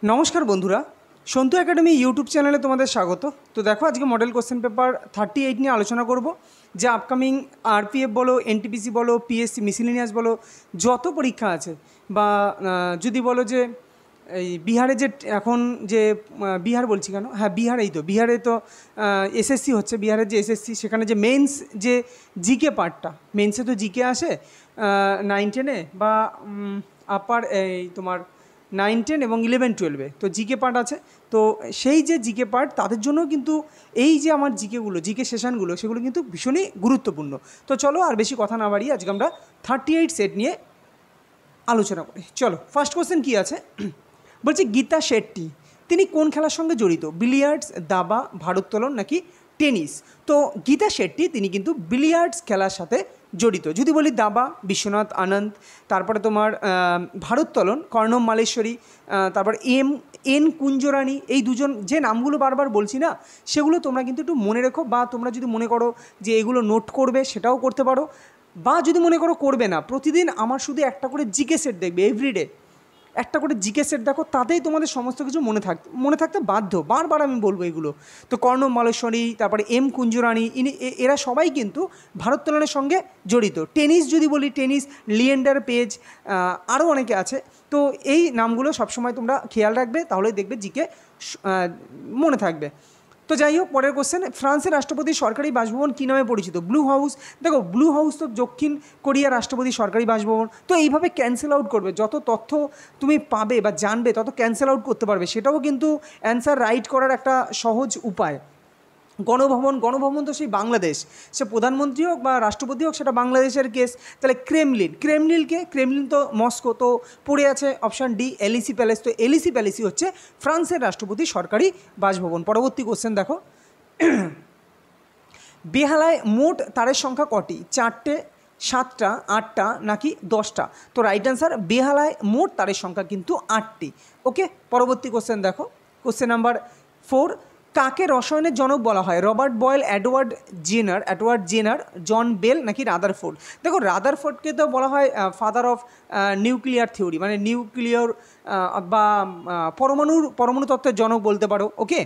নমস্কার বন্ধুরা, Santu academy YouTube চ্যানেলে তোমাদের স্বাগত। তো দেখো, আজকে মডেল কোশ্চেন পেপার 38 নিয়ে আলোচনা করব। যে আপকামিং আরপিএফ বলো, এনটিপিসি বলো, পিএসসি মিসেলেনিয়াস বলো, যত পরীক্ষা আছে বা যদি বলো যে এই বিহারে যে এখন যে বিহার বলছি কেন, হ্যাঁ বিহারেই তো, বিহারে তো এসএসসি হচ্ছে, বিহারের যে এসএসসি সেখানে যে মেন্স যে জিকে পার্টটা, মেন্সে তো জিকে আসে 9-10-এ বা আপার এই তোমার 9-10 এবং 11-12-এ তো জিকে পার্ট আছে। তো সেই যে জিকে পার্ট তাদের জন্য কিন্তু এই যে আমার জিকেগুলো, জিকে সেশনগুলো, সেগুলো কিন্তু ভীষণই গুরুত্বপূর্ণ। তো চলো আর বেশি কথা না বাড়িয়ে আজকে আমরা 38 সেট নিয়ে আলোচনা করি। চলো, ফার্স্ট কোশ্চেন কী আছে বলছে, গীতা শেট্টি তিনি কোন খেলার সঙ্গে জড়িত? বিলিয়ার্ডস, দাবা, ভারোত্তোলন নাকি টেনিস? তো গীতা শেট্টি তিনি কিন্তু বিলিয়ার্ডস খেলার সাথে জড়িত। যদি বলি দাবা, বিশ্বনাথ আনন্দ, তারপরে তোমার ভারোত্তোলন কর্ণম মালেশ্বরী, তারপর এন কুঞ্জরানী, এই দুজন যে নামগুলো বারবার বলছি না, সেগুলো তোমরা কিন্তু একটু মনে রেখো, বা তোমরা যদি মনে করো যে এগুলো নোট করবে সেটাও করতে পারো, বা যদি মনে করো করবে না, প্রতিদিন আমার শুধু একটা করে জিকে সেট দেখবে, এভরিডে একটা করে জিকে সেট দেখো, তাতেই তোমাদের সমস্ত কিছু মনে থাকতে বাধ্য। বারবার আমি বলবো এগুলো। তো কর্ণম মালেশ্বরী, তারপরে এম কুঞ্জরানী, এরা সবাই কিন্তু ভারোত্তোলনের সঙ্গে জড়িত। টেনিস যদি বলি, টেনিস লিয়েন্ডার পেজ, আরও অনেকে আছে। তো এই নামগুলো সবসময় তোমরা খেয়াল রাখবে, তাহলে দেখবে জিকে মনে থাকবে। তো যাই হোক, পরের কোশ্চেন, ফ্রান্সের রাষ্ট্রপতির সরকারি বাসভবন কী নামে পরিচিত? Blue house. দেখো, ব্লু হাউস তো দক্ষিণ কোরিয়ার রাষ্ট্রপতির সরকারি বাসভবন। তো এইভাবে ক্যান্সেল আউট করবে, যত তথ্য তুমি পাবে বা জানবে তত ক্যান্সেল আউট করতে পারবে। সেটাও কিন্তু অ্যান্সার রাইট করার একটা সহজ উপায়। গণভবন, গণভবন তো সেই বাংলাদেশ, সে প্রধানমন্ত্রী হোক বা রাষ্ট্রপতি হোক, সেটা বাংলাদেশের কেস। তাহলে ক্রেমলিন, ক্রেমলিন তো মস্কো। তো পড়ে আছে অপশান ডি, এলিসি প্যালেস। তো এলিসি প্যালেসই হচ্ছে ফ্রান্সের রাষ্ট্রপতির সরকারি বাসভবন। পরবর্তী কোশ্চেন দেখো, বেহালায় মোট তারের সংখ্যা কটি? 4টে, 7টা, 8টা নাকি 10টা? তো রাইট অ্যান্সার, বেহালায় মোট তারের সংখ্যা কিন্তু 8টি। ওকে, পরবর্তী কোশ্চেন দেখো, কোশ্চেন নাম্বার 4, কাকে রসায়নের জনক বলা হয়? রবার্ট বয়েল, এডওয়ার্ড জেনার, জন বেল নাকি রাদারফোর্ড? দেখো, রাদারফোর্ডকে তো বলা হয় ফাদার অফ নিউক্লিয়ার থিওরি, মানে নিউক্লিয়ার বা পরমাণু তত্ত্বের জনক বলতে পারো। ওকে,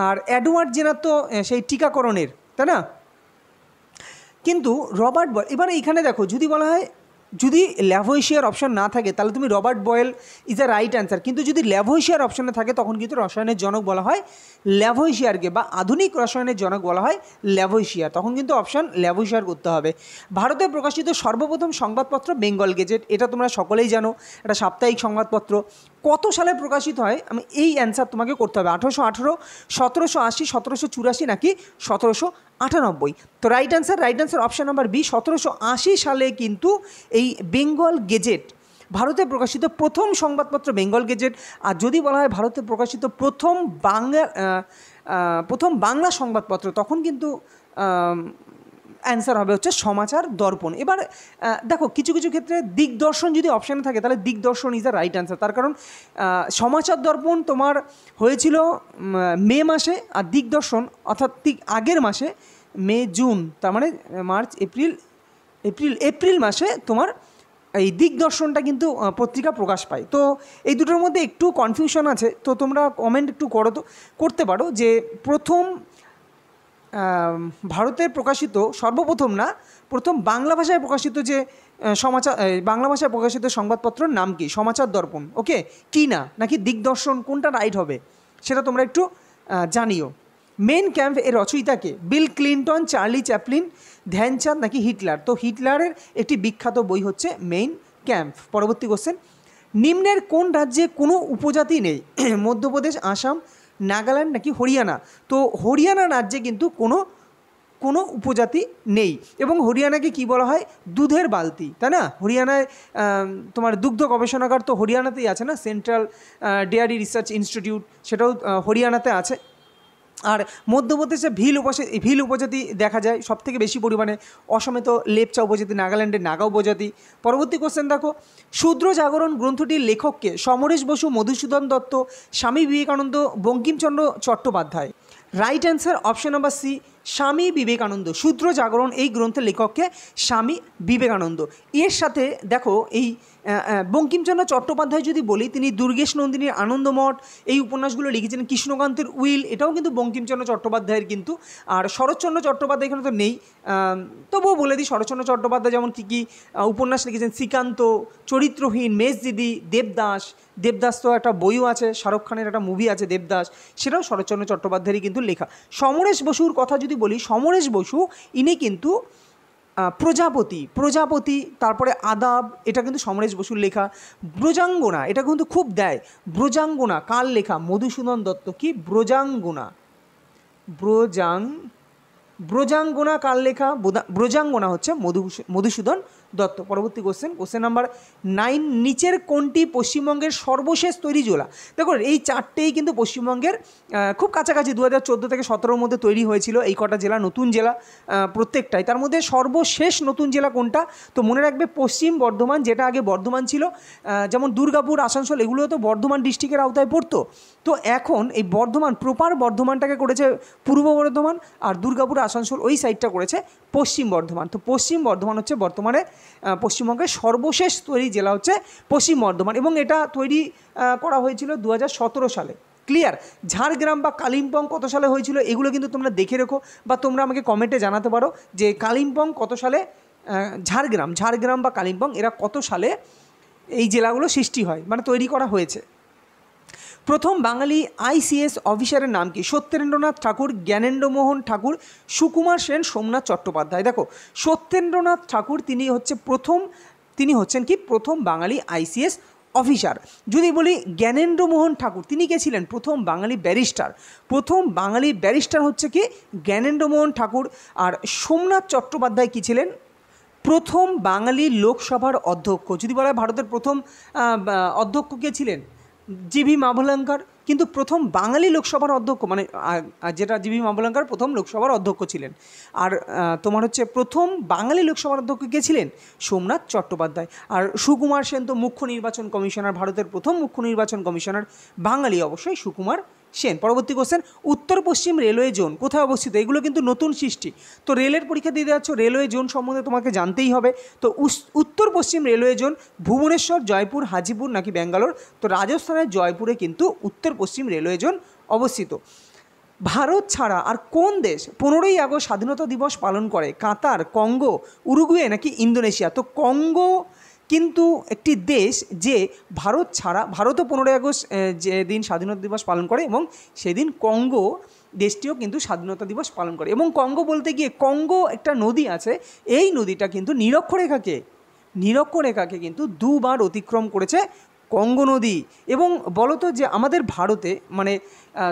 আর এডওয়ার্ড জেনার তো সেই টিকাকরণের, তাই না? কিন্তু রবার্ট বয়েল, এবারে এইখানে দেখো, যদি বলা হয়, যদি ল্যাভোইশিয়ার অপশন না থাকে তাহলে তুমি Robert boil is the right answer. কিন্তু যদি ল্যাভোইশিয়ার অপশনে থাকে তখন কিন্তু রসায়নের জনক বলা হয় ল্যাভোইশিয়ারকে, বা আধুনিক রসায়নের জনক বলা হয় ল্যাভোইশিয়ার। তখন কিন্তু অপশান ল্যাভোইশিয়ার করতে হবে। ভারতে প্রকাশিত সর্বপ্রথম সংবাদপত্র বেঙ্গল গেজেট, এটা তোমরা সকলেই জানো, এটা সাপ্তাহিক সংবাদপত্র। কত সালে প্রকাশিত হয়? আমি এই অ্যান্সার তোমাকে করতে হবে। 1818, 1780, 1784 নাকি 1798? তো right answer option number B, 1780 সালে কিন্তু এই বেঙ্গল গেজেট, ভারতে প্রকাশিত প্রথম সংবাদপত্র বেঙ্গল গেজেট। আর যদি বলা হয় ভারতে প্রকাশিত প্রথম বাংলা সংবাদপত্র, তখন কিন্তু অ্যান্সার হবে হচ্ছে সমাচার দর্পণ। এবার দেখো, কিছু কিছু ক্ষেত্রে দিগদর্শন যদি অপশানে থাকে তাহলে দিগদর্শন ইজ দ্য রাইট অ্যান্সার। তার কারণ সমাচার দর্পণ তোমার হয়েছিল মে মাসে, আর দিগদর্শন অর্থাৎ ঠিক আগের মাসে, মে জুন, তার মানে মার্চ এপ্রিল মাসে তোমার এই দিগদর্শনটা কিন্তু পত্রিকা প্রকাশ পায়। তো এই দুটোর মধ্যে একটু কনফিউশন আছে, তো তোমরা কমেন্ট একটু করতে পারো যে প্রথম ভারতের প্রকাশিত, সর্বপ্রথম না, প্রথম বাংলা ভাষায় প্রকাশিত যে বাংলা ভাষায় প্রকাশিত সংবাদপত্রের নাম কি? সমাচার দর্পণ, ওকে, কি না নাকি দিগদর্শন, কোনটা রাইট হবে সেটা তোমরা একটু জানিও। মেন ক্যাম্প এর রচয়িতাকে? Bill Clinton, Charlie Chaplin, Dhyanchand নাকি হিটলার? তো হিটলারের একটি বিখ্যাত বই হচ্ছে মেইন ক্যাম্প। পরবর্তী কোশ্চেন, নিম্নের কোন রাজ্যে কোনো উপজাতি নেই? মধ্যপ্রদেশ, আসাম, নাগাল্যান্ড নাকি হরিয়ানা? তো হরিয়ানা রাজ্যে কিন্তু কোনো উপজাতি নেই। এবং হরিয়ানাকে কি বলা হয়? দুধের বালতি, তাই না? হরিয়ানায় তোমার দুগ্ধ গবেষণাগার তো হরিয়ানাতেই আছে না, সেন্ট্রাল ডেয়ারি রিসার্চ ইনস্টিটিউট, সেটাও হরিয়ানাতে আছে। আর মধ্যপ্রদেশে ভিল উপজাতি দেখা যায় সবথেকে বেশি পরিমাণে। অসমে তো লেপচা উপজাতি, নাগাল্যান্ডের নাগা উপজাতি। পরবর্তী কোশ্চেন দেখো, শূদ্র জাগরণ গ্রন্থটির লেখককে? Samaresh Basu, Madhusudan Dutta, Swami Vivekananda, Bankimchandra Chattopadhyay? Right answer option number C, Swami Vivekananda. শূদ্র জাগরণ এই গ্রন্থের লেখককে স্বামী বিবেকানন্দ। এর সাথে দেখো, এই বঙ্কিমচন্দ্র চট্টোপাধ্যায় যদি বলি, তিনি দুর্গেশ নন্দিনীর আনন্দমঠ এই উপন্যাসগুলো লিখেছিলেন। কৃষ্ণকান্তের উইল এটাও কিন্তু বঙ্কিমচন্দ্র চট্টোপাধ্যায়ের কিন্তু। আর শরৎচন্দ্র চট্টোপাধ্যায় এখানে তো নেই, তবুও বলে দিই শরৎচন্দ্র চট্টোপাধ্যায় যেমন কী কী উপন্যাস লিখেছেন: শ্রীকান্ত, চরিত্রহীন, মেজদিদি, দেবদাস। দেবদাস তো একটা বইও আছে, শাহরুখ খানের একটা মুভি আছে দেবদাস, সেটাও শরৎচন্দ্র চট্টোপাধ্যায়েরই কিন্তু লেখা। সমরেশ বসুর কথা যদি বলি, সমরেশ বসু ইনি কিন্তু প্রজাপতি, তারপরে আদাব, এটা কিন্তু সমরেশ বসুর লেখা। ব্রজাঙ্গনা, এটা কিন্তু খুব দেয়। ব্রজাঙ্গনা কার লেখা? মধুসূদন দত্ত। কি ব্রজাঙ্গনা? ব্রজাঙ্গনা কার লেখা? ব্রজাঙ্গনা হচ্ছে মধুসূদন দত্ত। পরবর্তী কোশ্চেন নাম্বার 9, নিচের কোনটি পশ্চিমবঙ্গের সর্বশেষ তৈরি জেলা? দেখো এই চারটেই কিন্তু পশ্চিমবঙ্গের খুব কাছাকাছি 2014 থেকে 2017 মধ্যে তৈরি হয়েছিল এই কটা জেলা, নতুন জেলা প্রত্যেকটাই। তার মধ্যে সর্বশেষ নতুন জেলা কোনটা? তো মনে রাখবে পশ্চিম বর্ধমান, যেটা আগে বর্ধমান ছিল। যেমন দুর্গাপুর, আসানসোল এগুলো তো বর্ধমান ডিস্ট্রিক্টের আওতায় পড়তো। তো এখন এই বর্ধমান প্রপার বর্ধমানটাকে করেছে পূর্ব বর্ধমান, আর দুর্গাপুর, আসানসোল ওই সাইডটা করেছে পশ্চিম বর্ধমান। তো পশ্চিম বর্ধমান হচ্ছে বর্তমানে পশ্চিমবঙ্গের সর্বশেষ তৈরি জেলা হচ্ছে পশ্চিম বর্ধমান, এবং এটা তৈরি করা হয়েছিল 2017 সালে। ক্লিয়ার? ঝাড়গ্রাম বা কালিম্পং কত সালে হয়েছিল এগুলো কিন্তু তোমরা দেখে রেখো, বা তোমরা আমাকে কমেন্টে জানাতে পারো যে কালিম্পং কত সালে, ঝাড়গ্রাম বা কালিম্পং এরা কত সালে এই জেলাগুলো সৃষ্টি হয়, মানে তৈরি করা হয়েছে। প্রথম বাঙালি আইসিএস অফিসারের নাম কি? সত্যেন্দ্রনাথ ঠাকুর, জ্ঞানেন্দ্রমোহন ঠাকুর, সুকুমার সেন, সোমনাথ চট্টোপাধ্যায়। দেখো সত্যেন্দ্রনাথ ঠাকুর তিনি হচ্ছেন কি প্রথম বাঙালি আইসিএস অফিসার। যদি বলি জ্ঞানেন্দ্রমোহন ঠাকুর, তিনি কে ছিলেন? প্রথম বাঙালি ব্যারিস্টার। প্রথম বাঙালি ব্যারিস্টার হচ্ছে কি জ্ঞানেন্দ্রমোহন ঠাকুর। আর সোমনাথ চট্টোপাধ্যায় কী ছিলেন? প্রথম বাঙালি লোকসভার অধ্যক্ষ। যদি বলা হয় ভারতের প্রথম অধ্যক্ষ কে ছিলেন? জিভি মাভলঙ্কার। কিন্তু প্রথম বাঙালি লোকসভার অধ্যক্ষ, মানে যেটা জিভি মাভলঙ্কার প্রথম লোকসভার অধ্যক্ষ ছিলেন। আর তোমার হচ্ছে প্রথম বাঙালি লোকসভার অধ্যক্ষ কে ছিলেন? সোমনাথ চট্টোপাধ্যায়। আর সুকুমার সেন তো মুখ্য নির্বাচন কমিশনার, ভারতের প্রথম মুখ্য নির্বাচন কমিশনার বাঙালি অবশ্যই সুকুমার সেন। পরবর্তী কোশ্চেন, উত্তর পশ্চিম রেলওয়ে জোন কোথায় অবস্থিত? এগুলো কিন্তু নতুন সৃষ্টি। তো রেলের পরীক্ষা দিতে যাচ্ছ, রেলওয়ে জোন সম্বন্ধে তোমাকে জানতেই হবে। তো উত্তর পশ্চিম রেলওয়ে জোন ভুবনেশ্বর, জয়পুর, হাজিপুর নাকি ব্যাঙ্গালোর? তো রাজস্থানের জয়পুরে কিন্তু উত্তর পশ্চিম রেলওয়ে জোন অবস্থিত। ভারত ছাড়া আর কোন দেশ 15ই আগস্ট স্বাধীনতা দিবস পালন করে? কাতার, কঙ্গো, উরুগুয়ে নাকি ইন্দোনেশিয়া? তো কঙ্গো কিন্তু একটি দেশ যে ভারত ছাড়া, ভারতও 15ই আগস্ট যেদিন স্বাধীনতা দিবস পালন করে, এবং সেদিন কঙ্গো দেশটিও কিন্তু স্বাধীনতা দিবস পালন করে। এবং কঙ্গো বলতে গিয়ে, কঙ্গো একটা নদী আছে, এই নদীটা কিন্তু নিরক্ষরেখাকে কিন্তু দুবার অতিক্রম করেছে কঙ্গো নদী। এবং বলতো যে আমাদের ভারতে, মানে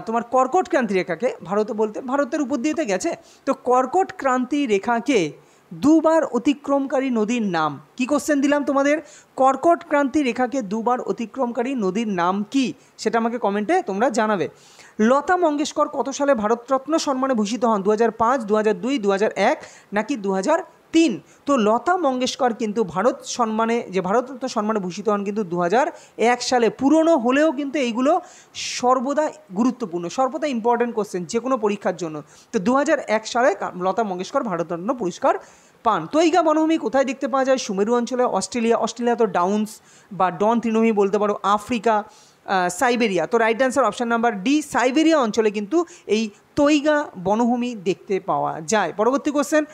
তোমার কর্কট ক্রান্তি রেখাকে, ভারতে বলতে ভারতের উপর দিয়ে গেছে, তো কর্কট ক্রান্তি রেখাকে দুবার অতিক্রমকারী নদীর নাম কি? কোশ্চেন দিলাম তোমাদের, কর্কট ক্রান্তি রেখাকে দুবার অতিক্রমকারী নদীর নাম কি? সেটা আমাকে কমেন্টে তোমরা জানাবে। লতা মঙ্গেশকর কত সালে ভারতরত্ন সম্মানে ভূষিত হন? 2005, 2002, 2001 নাকি 2003? তো লতা মঙ্গেশকর কিন্তু ভারতরত্ন সম্মানে ভূষিত হন কিন্তু 2001 সালে। পুরনো হলেও কিন্তু এইগুলো সর্বদা গুরুত্বপূর্ণ, সর্বদা ইম্পর্টেন্ট কোশ্চেন যে কোনো পরীক্ষার জন্য। তো 2001 সালে লতা মঙ্গেশকর ভারতরত্ন পুরস্কার পান। তৈগা বনভূমি কোথায় দেখতে পাওয়া যায়? সুমেরু অঞ্চলে, অস্ট্রেলিয়া তো ডাউন্স বা ডন তৃণভূমি বলতে পারো, আফ্রিকা, সাইবেরিয়া। তো right answer option number D, Siberia অঞ্চলে কিন্তু এই তৈগা বনভূমি দেখতে পাওয়া যায়। পরবর্তী কোশ্চেন,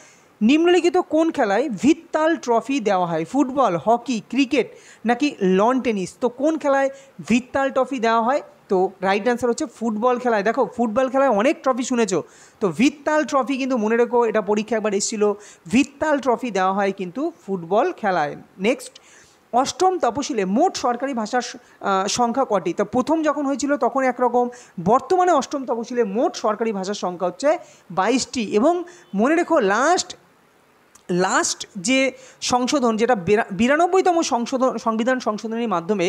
নিম্নলিখিত কোন খেলায় ভিত্তাল ট্রফি দেওয়া হয়? ফুটবল, হকি, ক্রিকেট নাকি লন টেনিস? তো কোন খেলায় ভিত্তাল ট্রফি দেওয়া হয়? তো রাইট অ্যান্সার হচ্ছে ফুটবল খেলায়। দেখো ফুটবল খেলায় অনেক ট্রফি শুনেছো, তো ভিত্তাল ট্রফি কিন্তু মনে রেখো, এটা পরীক্ষা একবার এসেছিল, ভিত্তাল ট্রফি দেওয়া হয় কিন্তু ফুটবল খেলায়। নেক্সট, অষ্টম তপশিলে মোট সরকারি ভাষার সংখ্যা কটি? তো প্রথম যখন হয়েছিল তখন একরকম, বর্তমানে অষ্টম তপশিলে মোট সরকারি ভাষার সংখ্যা হচ্ছে 22টি। এবং মনে রেখো লাস্ট যে সংশোধন, যেটা 92তম সংবিধান সংশোধনের মাধ্যমে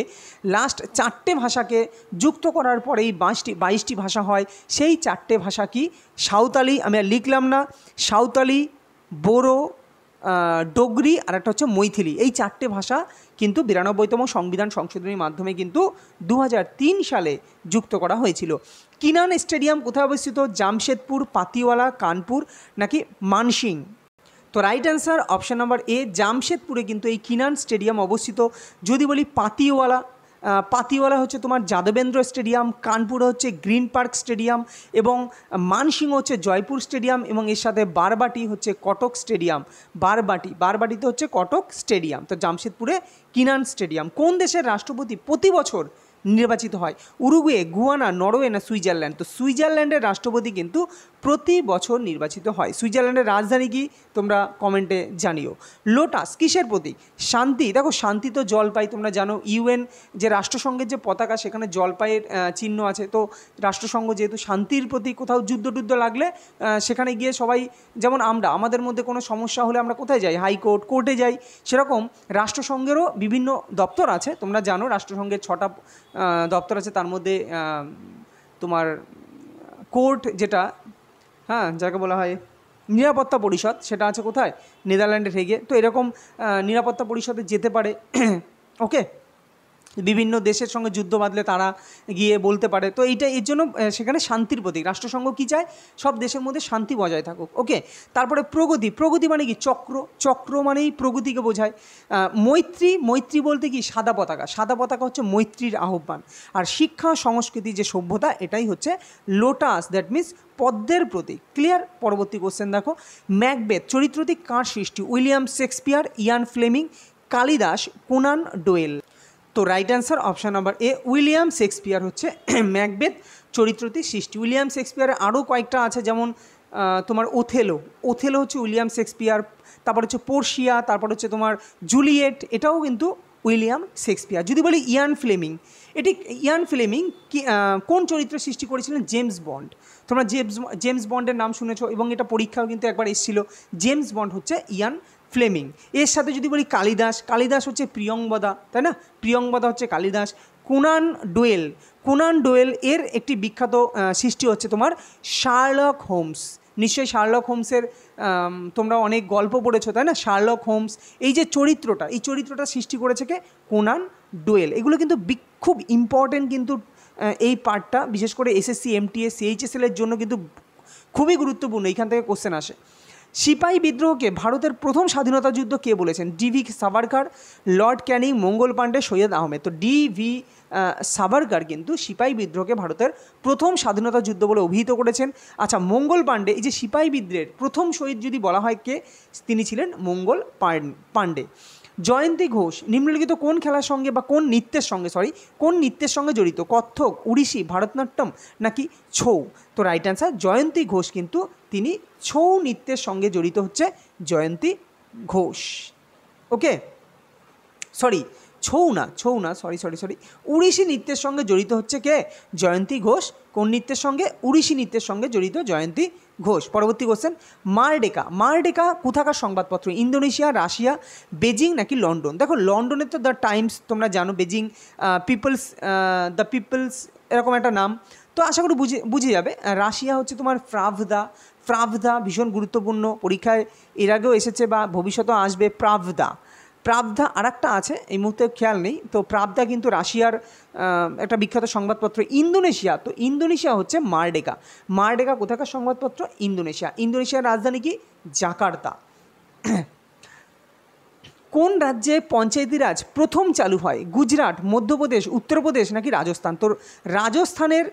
লাস্ট 4টে ভাষাকে যুক্ত করার পরে এই 22টি ভাষা হয়। সেই 4টে ভাষা কি? সাঁওতালি, আমি আর লিখলাম না, সাঁওতালি, বোরো, ডোগরি আর একটা হচ্ছে মৈথিলি। এই 4টে ভাষা কিন্তু 92তম সংবিধান সংশোধনীর মাধ্যমে কিন্তু 2003 সালে যুক্ত করা হয়েছিল। কিনান স্টেডিয়াম কোথায় অবস্থিত? জামশেদপুর, পাতিওয়ালা, কানপুর নাকি মানসিং? তো right answer option number A, জামশেদপুরে কিন্তু এই কিনান স্টেডিয়াম অবস্থিত। যদি বলি পাতিওয়ালা হচ্ছে তোমার যাদবেন্দ্র স্টেডিয়াম, কানপুরে হচ্ছে গ্রিন পার্ক স্টেডিয়াম, এবং মানসিংহ হচ্ছে জয়পুর স্টেডিয়াম, এবং এর সাথে বারবাটি হচ্ছে কটক স্টেডিয়াম। বারবাটিতে হচ্ছে কটক স্টেডিয়াম। তো জামশেদপুরে কিনান স্টেডিয়াম। কোন দেশের রাষ্ট্রপতি প্রতি বছর নির্বাচিত হয়? উরুগুয়ে, গুয়ানা, নরওয়ে না সুইজারল্যান্ড? তো সুইজারল্যান্ডের রাষ্ট্রপতি কিন্তু প্রতি বছর নির্বাচিত হয়। সুইজারল্যান্ডের রাজধানী কি তোমরা কমেন্টে জানিও। লোটাস কিসের প্রতীক? শান্তি। দেখো শান্তি তো জলপাই, তোমরা জানো ইউএন যে রাষ্ট্রসংঘের যে পতাকা সেখানে জলপাইয়ের চিহ্ন আছে। তো রাষ্ট্রসংঘ যেহেতু শান্তির প্রতীক, কোথাও যুদ্ধ লাগলে সেখানে গিয়ে সবাই, যেমন আমাদের মধ্যে কোনো সমস্যা হলে আমরা কোথায় যাই? হাইকোর্ট, কোর্টে যাই। সেরকম রাষ্ট্রসংঘেরও বিভিন্ন দপ্তর আছে, তোমরা জানো রাষ্ট্রসংঘের 6টা দপ্তর আছে, তার মধ্যে তোমার কোর্ট যেটা, হ্যাঁ, যাকে বলা হয় নিরাপত্তা পরিষদ, সেটা আছে কোথায়? নেদারল্যান্ডের হেগে। তো এরকম নিরাপত্তা পরিষদে যেতে পারে। ওকে, বিভিন্ন দেশের সঙ্গে যুদ্ধ বাঁধলে তারা গিয়ে বলতে পারে। তো এইটা এর জন্য সেখানে শান্তির প্রতীক। রাষ্ট্রসংঘ কী চায়? সব দেশের মধ্যে শান্তি বজায় থাকুক। ওকে, তারপরে প্রগতি মানে কি? চক্র মানেই প্রগতিকে বোঝায়। মৈত্রী বলতে কি? সাদা পতাকা হচ্ছে মৈত্রীর আহ্বান। আর শিক্ষা সংস্কৃতি যে সভ্যতা, এটাই হচ্ছে লোটাস, দ্যাট মিনস পদ্মের প্রতীক। ক্লিয়ার? পরবর্তী কোশ্চেন দেখো, ম্যাকবেথ চরিত্রটি কার সৃষ্টি? William Shakespeare, Ian Fleming, Kalidas, Conan Doyle? তো right answer option number A, William Shakespeare হচ্ছে ম্যাকবেথ চরিত্রটির সৃষ্টি। উইলিয়াম শেক্সপিয়ারের আরও কয়েকটা আছে, যেমন তোমার ওথেলো হচ্ছে উইলিয়াম শেক্সপিয়ার, তারপর হচ্ছে পোর্শিয়া, তারপর হচ্ছে তোমার জুলিয়েট, এটাও কিন্তু উইলিয়াম শেক্সপিয়ার। যদি বলি ইয়ান ফ্লেমিং কি কোন চরিত্র সৃষ্টি করেছিলেন? James bond. তোমরা জেমস বন্ডের নাম শুনেছো, এবং এটা পরীক্ষাও কিন্তু একবার এসেছিল। জেমস বন্ড হচ্ছে ইয়ান ফ্লেমিং। এর সাথে যদি বলি কালিদাস হচ্ছে প্রিয়ংবদা, তাই না? প্রিয়ংবদা হচ্ছে কালিদাস। কোনান ডোয়েল এর একটি বিখ্যাত সৃষ্টি হচ্ছে তোমার শার্লক হোমস। নিশ্চয়ই শার্লক হোমসের তোমরা অনেক গল্প পড়েছো, তাই না? শার্লক হোমস এই চরিত্রটা সৃষ্টি করেছে কে? কোনান ডোয়েল। এগুলো কিন্তু খুব ইম্পর্টেন্ট, কিন্তু এই পার্টটা বিশেষ করে এসএসসি, এমটিএস, সিএইচএসএল এর জন্য কিন্তু খুবই গুরুত্বপূর্ণ। এইখান থেকে কোশ্চেন আসে। সিপাহী বিদ্রোহকে ভারতের প্রথম স্বাধীনতা যুদ্ধ কে বলেছেন? ডিভি সাভারকার, লর্ড ক্যানিং, মঙ্গল পাণ্ডে, সৈয়দ আহমেদ? তো ডিভি সাভারকার কিন্তু সিপাহী বিদ্রোহকে ভারতের প্রথম স্বাধীনতা যুদ্ধ বলে অভিহিত করেছেন। আচ্ছা, মঙ্গল পাণ্ডে, এই যে সিপাহী বিদ্রোহের প্রথম শহীদ যদি বলা হয় কে, তিনি ছিলেন মঙ্গল পাণ্ডে। জয়ন্তী ঘোষ নিম্নলিখিত কোন খেলার সঙ্গে বা কোন নৃত্যের সঙ্গে জড়িত? কত্থক, ওড়িশি, ভারতনাট্যম নাকি ছৌ? তো রাইট অ্যান্সার জয়ন্তী ঘোষ, কিন্তু তিনি ছৌ নৃত্যের সঙ্গে জড়িত হচ্ছে জয়ন্তী ঘোষ। ওকে, ছৌ না, সরি, ওড়িশি নৃত্যের সঙ্গে জড়িত হচ্ছে কে? জয়ন্তী ঘোষ। কোন নৃত্যের সঙ্গে? ওড়িশি নৃত্যের সঙ্গে জড়িত জয়ন্তী ঘোষ। পরবর্তী কোশ্চেন, মারডেকা কোথাকার সংবাদপত্র? ইন্দোনেশিয়া, রাশিয়া, বেজিং নাকি লন্ডন? দেখো লন্ডনের তো দ্য টাইমস তোমরা জানো, বেজিং দ্য পিপলস এরকম একটা নাম, তো আশা করি বুঝে যাবে। রাশিয়া হচ্ছে তোমার প্রাভদা ভীষণ গুরুত্বপূর্ণ, পরীক্ষায় এর আগেও এসেছে বা ভবিষ্যতেও আসবে। প্রাভদা আর একটা আছে, এই মুহূর্তে খেয়াল নেই। তো প্রাভদা কিন্তু রাশিয়ার একটা বিখ্যাত সংবাদপত্র। ইন্দোনেশিয়া হচ্ছে মারডেকা কোথাকার সংবাদপত্র? ইন্দোনেশিয়ার রাজধানী কি? জাকার্তা। কোন রাজ্যে পঞ্চায়েতি রাজ প্রথম চালু হয়? গুজরাট, মধ্যপ্রদেশ, উত্তরপ্রদেশ নাকি রাজস্থান? তো রাজস্থানের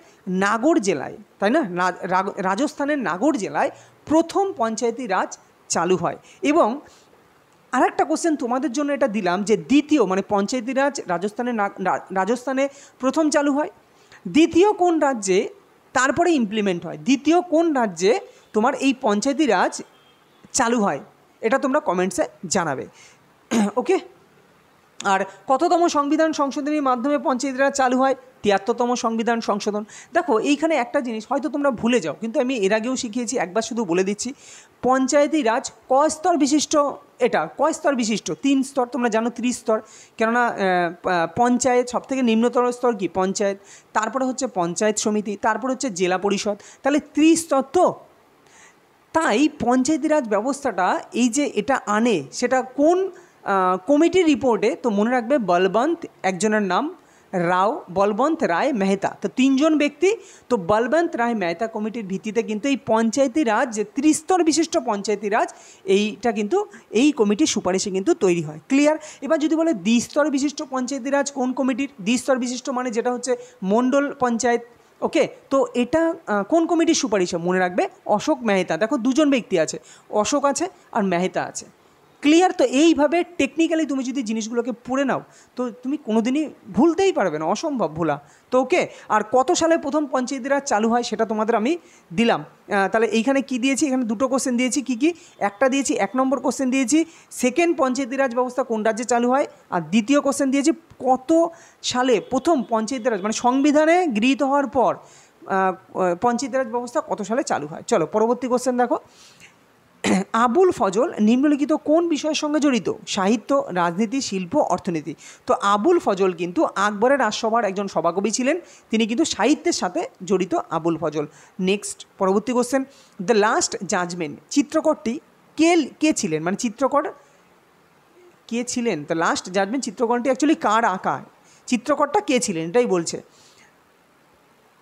নাগর জেলায়, তাই না? রাজস্থানের নাগর জেলায় প্রথম পঞ্চায়েতি রাজ চালু হয়। এবং আর একটা কোশ্চেন তোমাদের জন্য এটা দিলাম, যে দ্বিতীয় মানে পঞ্চায়েতি রাজ রাজস্থানে প্রথম চালু হয়, দ্বিতীয় কোন রাজ্যে তারপরে ইমপ্লিমেন্ট হয়? দ্বিতীয় কোন রাজ্যে তোমার এই পঞ্চায়েতি রাজ চালু হয়? এটা তোমরা কমেন্টসে জানাবে। ওকে, আর কততম সংবিধান সংশোধনীর মাধ্যমে পঞ্চায়েতি রাজ চালু হয়? ৭৩তম সংবিধান সংশোধন। দেখো এইখানে একটা জিনিস হয়তো তোমরা ভুলে যাও, কিন্তু আমি এর আগেও শিখিয়েছি, একবার শুধু বলে দিচ্ছি। পঞ্চায়েতি রাজ কয় স্তর বিশিষ্ট? এটা কয় স্তর বিশিষ্ট? 3 স্তর। তোমরা জানো 30 স্তর, কেননা পঞ্চায়েত সবথেকে নিম্নতর স্তর কি? পঞ্চায়েত, তারপরে হচ্ছে পঞ্চায়েত সমিতি, তারপরে হচ্ছে জেলা পরিষদ, তাহলে 30 স্তর। তো তাই পঞ্চায়েতি রাজ ব্যবস্থাটা এই যে এটা সেটা কোন কমিটির রিপোর্টে? তো মনে রাখবে বলবন্ত একজনের নাম, রাও, বলবন্ত রায় মেহতা। তো তিনজন ব্যক্তি। তো বলবন্ত রায় মেহতা কমিটির ভিত্তিতে কিন্তু এই পঞ্চায়েতি রাজ, যে ত্রিস্তর বিশিষ্ট পঞ্চায়েতি রাজ, এইটা কিন্তু এই কমিটির সুপারিশে কিন্তু তৈরি হয়। ক্লিয়ার? এবার যদি বলে দ্বিস্তর বিশিষ্ট পঞ্চায়েতি রাজ কোন কমিটির? দ্বিস্তর বিশিষ্ট মানে যেটা হচ্ছে মণ্ডল পঞ্চায়েত। ওকে, তো এটা কোন কমিটির সুপারিশে? মনে রাখবে অশোক মেহতা। দেখো দুজন ব্যক্তি আছে, অশোক আছে আর মেহতা আছে। ক্লিয়ার? তো এইভাবে টেকনিক্যালি তুমি যদি জিনিসগুলোকে পড়ে নাও তো তুমি কোনোদিনই ভুলতেই পারবে না, অসম্ভব ভোলা। তো ওকে, আর কত সালে প্রথম পঞ্চায়েতি রাজ চালু হয় সেটা তোমাদের আমি দিলাম। তাহলে এইখানে কি দিয়েছি? এখানে দুটো কোশ্চেন দিয়েছি। কি কি? একটা দিয়েছি 1 নম্বর কোশ্চেন দিয়েছি সেকেন্ড পঞ্চায়েতি রাজ ব্যবস্থা কোন রাজ্যে চালু হয়, আর দ্বিতীয় কোশ্চেন দিয়েছি কত সালে প্রথম পঞ্চায়েতি রাজ, মানে সংবিধানে গৃহীত হওয়ার পর পঞ্চায়েতি রাজ ব্যবস্থা কত সালে চালু হয়। চলো পরবর্তী কোশ্চেন দেখো। আবুল ফজল নিম্নলিখিত কোন বিষয়ের সঙ্গে জড়িত? সাহিত্য, রাজনীতি, শিল্প, অর্থনীতি। তো আবুল ফজল কিন্তু আকবরের রাজসভার একজন সভাকবি ছিলেন, তিনি কিন্তু সাহিত্যের সাথে জড়িত আবুল ফজল। নেক্সট পরবর্তী কোশ্চেন, দ্য লাস্ট জাজমেন্ট চিত্রকরটি কে ছিলেন, মানে চিত্রকর কে ছিলেন? দ্য লাস্ট জাজমেন্ট চিত্রকরটি অ্যাকচুয়ালি কার আঁকা, চিত্রকরটা কে ছিলেন এটাই বলছে।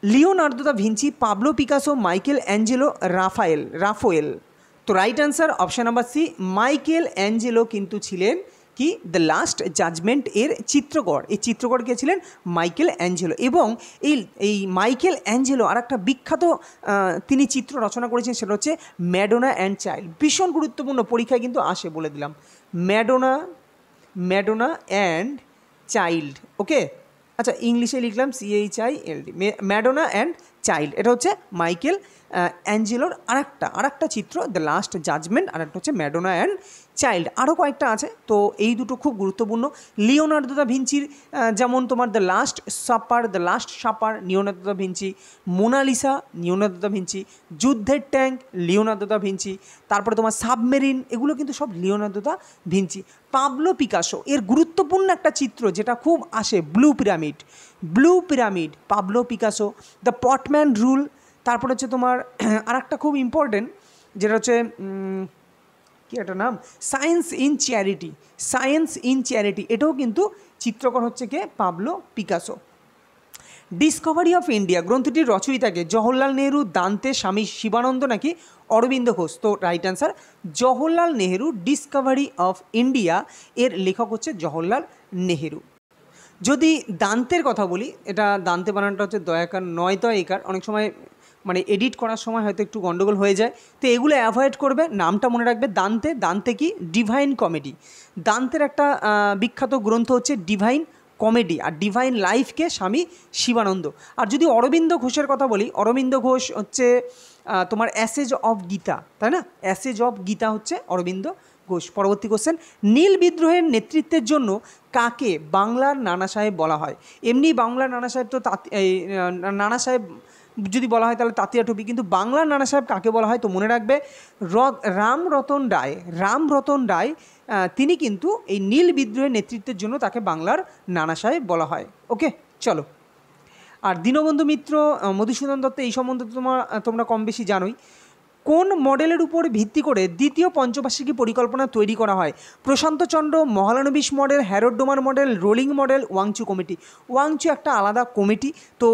Leonardo da Vinci, Pablo Picasso, Michelangelo, Raphael. তো right answer option number C, Michelangelo কিন্তু ছিলেন কি দ্য লাস্ট জাজমেন্ট এর চিত্রকর। এই চিত্রকর কে ছিলেন? Michael Angelo. এবং এই মাইকেল অ্যাঞ্জেলো আর একটা বিখ্যাত তিনি চিত্র রচনা করেছেন, সেটা হচ্ছে ম্যাডোনা অ্যান্ড চাইল্ড। ভীষণ গুরুত্বপূর্ণ, পরীক্ষায় কিন্তু আসে, বলে দিলাম। Madonna and child. ওকে, আচ্ছা ইংলিশে লিখলাম CHILD, ম্যাডোনা অ্যান্ড চাইল্ড। এটা হচ্ছে মাইকেল অ্যাঞ্জেলোর আরেকটা চিত্র, দ্য লাস্ট জাজমেন্ট, আর একটা হচ্ছে ম্যাডোনা অ্যান্ড চাইল্ড। আরও কয়েকটা আছে, তো এই দুটো খুব গুরুত্বপূর্ণ। লিওনার্দো দা ভিঞ্চির যেমন তোমার the last supper Leonardo da Vinci, Mona Lisa Leonardo da Vinci, যুদ্ধের ট্যাঙ্ক লিওনার্দো দা ভিঞ্চি, তারপরে তোমার সাবমেরিন, এগুলো কিন্তু সব Leonardo da Vinci. Pablo Picasso এর গুরুত্বপূর্ণ একটা চিত্র যেটা খুব আসে, blue pyramid, Pablo Picasso. The potman rule, তারপর হচ্ছে তোমার আরেকটা খুব ইম্পর্টেন্ট যেটা হচ্ছে কি একটা নাম, সায়েন্স ইন চ্যারিটি, এটাও কিন্তু চিত্রকর হচ্ছে কে? Pablo Picasso. Discovery of India গ্রন্থটির রচয়িতাকে? জওহরলাল নেহরু, দান্তে, স্বামী শিবানন্দ নাকি অরবিন্দ ঘোষ? তো right answer Jawaharlal Nehru. Discovery of India এর লেখক হচ্ছে জওহরলাল নেহরু। যদি দান্তের কথা বলি, এটা দান্তে বানানটা হচ্ছে দয়াকার নয় দয়কার, অনেক সময় মানে এডিট করার সময় হয়তো একটু গন্ডগোল হয়ে যায়, তো এগুলো অ্যাভয়েড করবে, নামটা মনে রাখবে। দান্তে কি? Divine comedy. দান্তের একটা বিখ্যাত গ্রন্থ হচ্ছে ডিভাইন কমেডি, আর ডিভাইন লাইফকে স্বামী শিবানন্দ। আর যদি অরবিন্দ ঘোষের কথা বলি, অরবিন্দ ঘোষ হচ্ছে তোমার অ্যাসেজ অফ গীতা, তাই না? অ্যাসেজ অফ গীতা হচ্ছে অরবিন্দ ঘোষ। পরবর্তী কোশ্চেন, নীল বিদ্রোহের নেতৃত্বের জন্য কাকে বাংলার নানা সাহেব বলা হয়? এমনি বাংলার নানা সাহেব তো নানা সাহেব যদি বলা হয় তাহলে তাতিয়া টুপি, কিন্তু বাংলার নানা সাহেব কাকে বলা হয়? তো মনে রাখবে রামরতন রায়, তিনি কিন্তু এই নীল বিদ্রোহের নেতৃত্বের জন্য তাকে বাংলার নানা সাহেব বলা হয়। ওকে, চলো। আর দীনবন্ধু মিত্র, মধুসূদন দত্ত, এই সম্বন্ধে তোমরা কম বেশি জানোই। কোন মডেলের উপর ভিত্তি করে দ্বিতীয় পঞ্চবার্ষিকী পরিকল্পনা তৈরি করা হয়? Prasanta Chandra, Mahalanobis model, Harrod Domar model, rolling model, Wanchoo committee. Wanchoo একটা আলাদা কমিটি। তো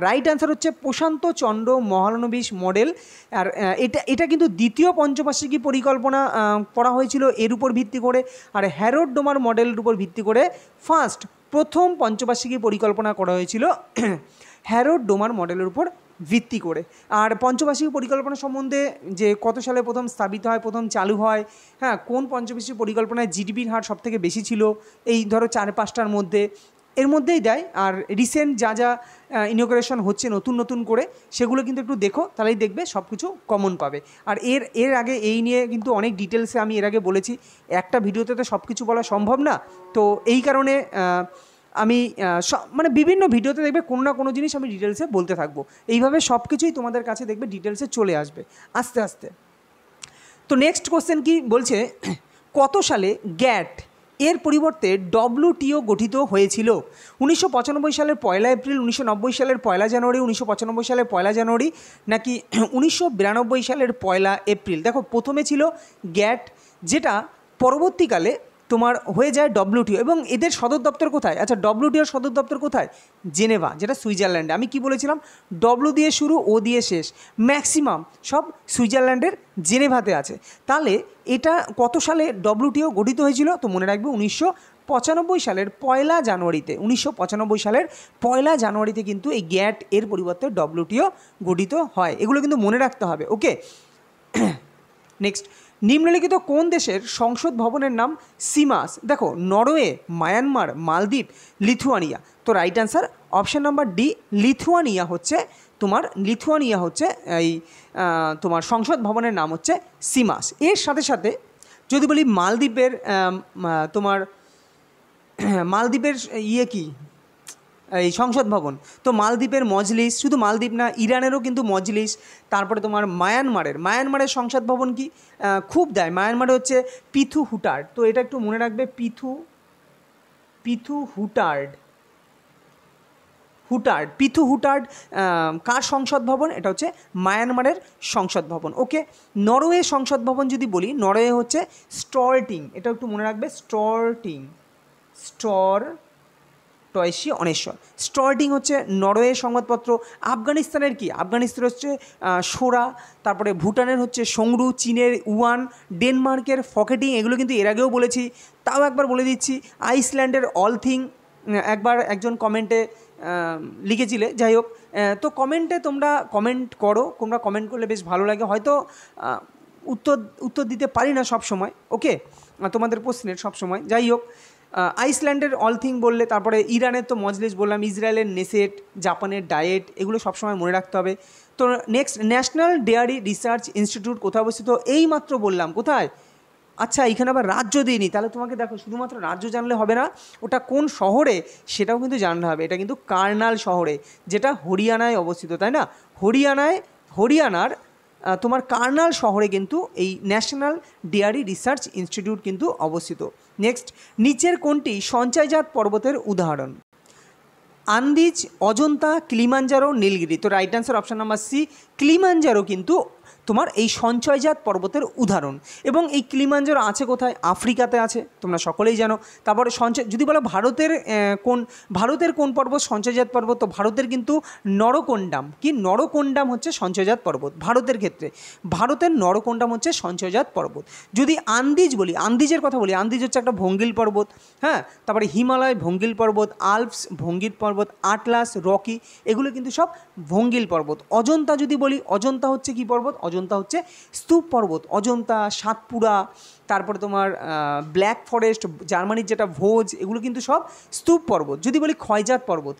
রাইট অ্যান্সার হচ্ছে প্রশান্তচন্দ্র মহলানবিশ মডেল। আর এটা কিন্তু দ্বিতীয় পঞ্চবার্ষিকী পরিকল্পনা করা হয়েছিল এর উপর ভিত্তি করে, আর হ্যারোড ডোমার মডেলের উপর ভিত্তি করে প্রথম পঞ্চবার্ষিকী পরিকল্পনা করা হয়েছিল হ্যারোড ডোমার মডেলের উপর ভিত্তি করে। আর পঞ্চবার্ষিকী পরিকল্পনা সম্বন্ধে যে কত সালে প্রথম স্থাপিত হয়, প্রথম চালু হয়, হ্যাঁ, কোন পঞ্চবার্ষিকী পরিকল্পনায় জিডিপির হার সবথেকে বেশি ছিল, এই ধরো 4-5টার মধ্যে, এর মধ্যেই দেয়। আর রিসেন্ট যা ইনোগ্রেশন হচ্ছে নতুন করে, সেগুলো কিন্তু একটু দেখো, তাহলেই দেখবে সব কিছু কমন পাবে। আর এর আগে এই নিয়ে কিন্তু অনেক ডিটেলসে আমি এর আগে বলেছি, একটা ভিডিওতে তো সব কিছু বলা সম্ভব না, তো এই কারণে আমি মানে বিভিন্ন ভিডিওতে দেখবে কোনো না কোনো জিনিস আমি ডিটেলসে বলতে থাকবো, এইভাবে সব কিছুই তোমাদের কাছে দেখবে ডিটেলসে চলে আসবে আস্তে আস্তে। তো নেক্সট কোশ্চেন কি বলছে, কত সালে গ্যাট এর পরিবর্তে WTO গঠিত হয়েছিল? 1995 সালের 1 এপ্রিল, 1990 সালের 1 জানুয়ারি, 1995 সালের 1 জানুয়ারি, নাকি 1992 সালের 1 এপ্রিল? দেখো প্রথমে ছিল গ্যাট, যেটা পরবর্তীকালে তোমার হয়ে যায় ডব্লিউটিও। এবং এদের সদর দপ্তর কোথায়? আচ্ছা, ডব্লিউটিওর সদর দপ্তর কোথায়? জেনেভা, যেটা সুইজারল্যান্ডে। আমি কি বলেছিলাম? ডব্লিউ দিয়ে শুরু, ও দিয়ে শেষ, ম্যাক্সিমাম সব সুইজারল্যান্ডের জেনেভাতে আছে। তাহলে এটা কত সালে ডব্লিউটিও গঠিত হয়েছিল? তো মনে রাখবে 1995 সালের 1 জানুয়ারিতে। 1995 সালের 1 জানুয়ারিতে কিন্তু এই গ্যাট এর পরিবর্তে ডব্লিউটিও গঠিত হয়। এগুলো কিন্তু মনে রাখতে হবে। ওকে, নেক্সট, নিম্নলিখিত কোন দেশের সংসদ ভবনের নাম সিমাস? দেখো, নরওয়ে, মায়ানমার, মালদ্বীপ, লিথুয়ানিয়া। তো right answer option number D, Lithuania হচ্ছে এই তোমার সংসদ ভবনের নাম হচ্ছে সিমাস। এর সাথে সাথে যদি বলি মালদ্বীপের তোমার মালদ্বীপের কি এই সংসদ ভবন, তো মালদ্বীপের মজলিস, শুধু মালদ্বীপ না, ইরানেরও কিন্তু মজলিস। তারপরে তোমার মায়ানমারের সংসদ ভবন কি খুব দেয়, মায়ানমারে হচ্ছে পিথু হুটার্ড। তো এটা একটু মনে রাখবে, পিথু হুটার্ড কার সংসদ ভবন? এটা হচ্ছে মায়ানমারের সংসদ ভবন। ওকে, নরওয়ে সংসদ ভবন যদি বলি, নরওয়ে হচ্ছে স্টর্টিং। এটা একটু মনে রাখবে, স্টর্টিং হচ্ছে নরওয়ে সংবাদপত্র। আফগানিস্তানের কি? আফগানিস্তানের হচ্ছে সোরা, তারপরে ভুটানের হচ্ছে সংরু, চীনের উয়ান, ডেনমার্কের ফকেটিং। এগুলো কিন্তু এর আগেও বলেছি, তাও একবার বলে দিচ্ছি। আইসল্যান্ডের অলথিং, একবার একজন কমেন্টে লিখেছিলে। যাই হোক, তো কমেন্টে তোমরা কমেন্ট করো, তোমরা কমেন্ট করলে বেশ ভালো লাগে। হয়তো উত্তর দিতে পারি না সব সময়, ওকে, তোমাদের প্রশ্নের সব সময়। যাই হোক, আইসল্যান্ডের অলথিং বললে, তারপরে ইরানের তো মজলিস বললাম, ইসরায়েলের নেসেট, জাপানের ডায়েট, এগুলো সবসময় মনে রাখতে হবে। তো next, national dairy research institute কোথায় অবস্থিত? এই মাত্র বললাম, কোথায়? আচ্ছা, এখানে আবার রাজ্য দিইনি, তাহলে তোমাকে দেখো শুধুমাত্র রাজ্য জানলে হবে না, ওটা কোন শহরে সেটাও কিন্তু জানতে হবে। এটা কিন্তু কার্নাল শহরে, যেটা হরিয়ানায় অবস্থিত, তাই না? হরিয়ানার তোমার কার্নাল শহরে কিন্তু এই ন্যাশনাল ডেয়ারি রিসার্চ ইনস্টিটিউট কিন্তু অবস্থিত। নেক্সট, নিচের কোনটি সঞ্চয়জাত পর্বতের উদাহরণ? Andes, Ajanta, Kilimanjaro, Nilgiri. তো right answer option number C, Kilimanjaro কিন্তু তোমার এই সঞ্চয়জাত পর্বতের উদাহরণ। এবং এই কিলিমাঞ্জারো আছে কোথায়? আফ্রিকাতে আছে, তোমরা সকলেই জানো। তারপরে যদি বলো ভারতের কোন পর্বত সঞ্চয়জাত পর্বত, তো ভারতের কিন্তু নরকোন্ডাম হচ্ছে সঞ্চয়জাত পর্বত। ভারতের ক্ষেত্রে ভারতের নরকোন্ডাম হচ্ছে সঞ্চয়জাত পর্বত। যদি আন্দিজ বলি, আন্দিজের কথা বলি, আন্দিজ হচ্ছে একটা ভঙ্গিল পর্বত, হ্যাঁ। তারপরে হিমালয় ভঙ্গিল পর্বত, আল্পস ভঙ্গিল পর্বত, আটলাস, রকি, এগুলো কিন্তু সব ভঙ্গিল পর্বত। অজন্তা যদি বলি, অজন্তা হচ্ছে কি পর্বত? অজন্তা হচ্ছে স্তূপ পর্বত। অজন্তা, সাতপুরা, তারপরে তোমার ব্ল্যাক ফরেস্ট, জার্মানির যেটা ভোজ, এগুলো কিন্তু সব স্তূপ পর্বত। যদি বলি ক্ষয়জাত পর্বত,